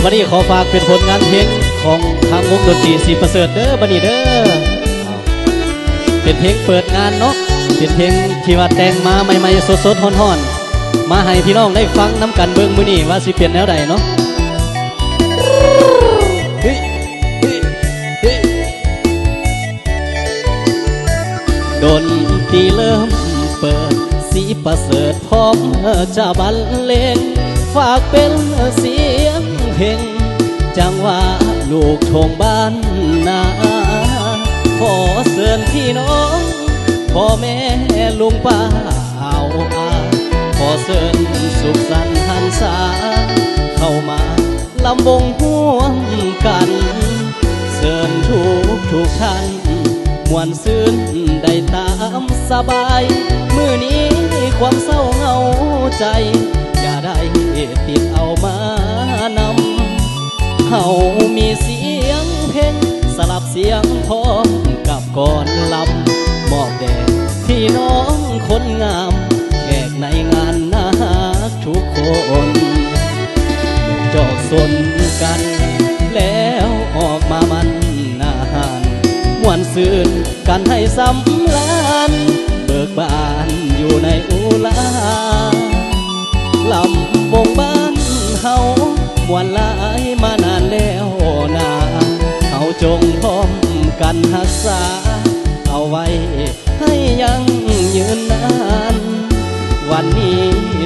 วันนี้ขอฝากเป็นผลงานเพลงของทางวงดนตรีสีประเสริฐเด้อบันนี้เด้อเป็นเพลงเปิดงานเนาะเป็นเพลงที่ว่าแต่งมาใหม่ๆสดๆฮ้อนๆมาให้พี่น้องได้ฟังน้ำกันเบิ่งมื้อนี้ว่าสิเปลี่ยนแนวใดเนาะดนตรีเริ่มเปิดสีประเสริฐพร้อมจะบรรเลงฝากเป็นเสียงเพลงจังว่าลูกทงบ้านนาขอเชิญพี่น้องพ่อแม่ลุงป้าเอาอาขอเชิญสุขสันต์หันษาเข้ามาลำวงห่วมกันเชิญทุกท่านมวนซื่นได้ตามสบายมื้อนี้ความเศร้าเหงาใจอย่าได้ติดเอามานำเฮามีเสียงเพลงสลับเสียงพร้อมกับก่อนลำมอบแด่พี่น้องคนงามแขกในงานนาทุกคนจอกสนกันแล้วออกมามันนาหานมวนซื่นกันให้สำลานเบิกบานอยู่ในอุลาลำวงบ้านเฮามวนหลายมานานแล้วนาเฮาจงพร้อมกันรักษาเอาไว้ให้ยังยืนนานวันนี้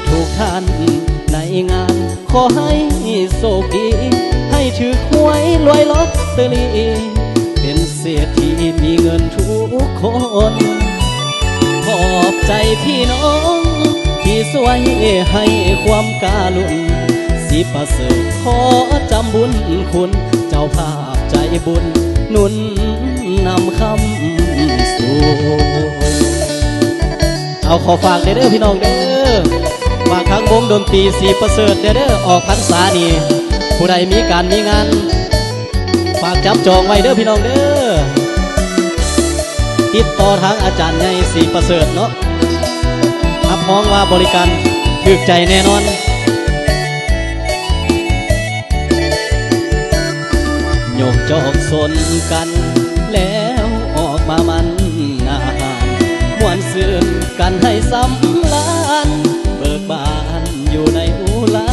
ทุกท่านในงานขอให้โชคดีให้ถือหวยรวยลอตเตอรี่เป็นเศรษฐีมีเงินทุกคนขอบใจพี่น้องที่สวยให้ความการุณสีประเสริฐขอจำบุญคุณเจ้าภาพใจบุญหนุนนำคำสู่เอาขอฝากเด้อพี่น้องเด้อฝากทางวงดนตรีสีประเสริฐเด้อออกพรรษานี่ผู้ใดมีการมีงานฝากจับจองไว้เด้อพี่น้องเด้อติดต่อทางอาจารย์ใหญ่สีประเสริฐเนาะรับรองว่าบริการถูกใจแน่นอนโยกจอกสนกันแล้วออกมามันอาหารมวนซื่นกันให้สำลานเบิกบานอยู่ในอุลา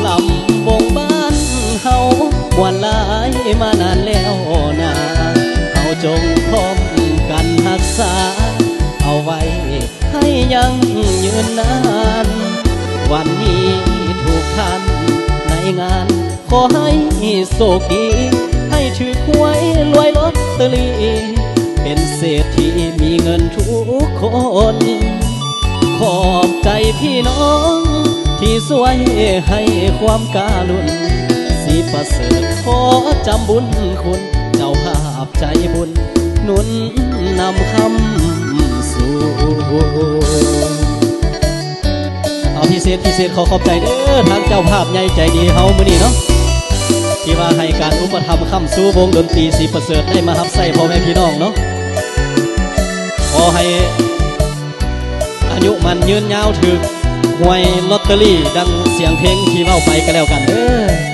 ลำวงบ้านเฮามวนหลายมานานแล้วนาเฮาจงพร้อมกันรักษาเอาไว้ให้ยังยืนนานวันนี้ทุกท่านในงานขอให้โชคดีให้ถือหวยรวยลอตเตอรี่เป็นเศรษฐีมีเงินทุกคนขอบใจพี่น้องที่สวยให้ความการุณสีประเสริฐขอจำบุญคุณเจ้าภาพใจบุญหนุนนำคำสู่เอาพิเศษขอขอบใจเด้อทางเจ้าภาพใหญ่ใจดีเฮามื้อนี้เนาะที่ว่าให้การอุปถัมภ์คำสู่วงดนตรีสีประเสริฐได้มารับใส่พ่อแม่พี่น้องเนาะขอให้อายุมันยืนยาวถึกหวยลอตเตอรี่ดังเสียงเพลงที่เว้าไปก็แล้วกันเด้อ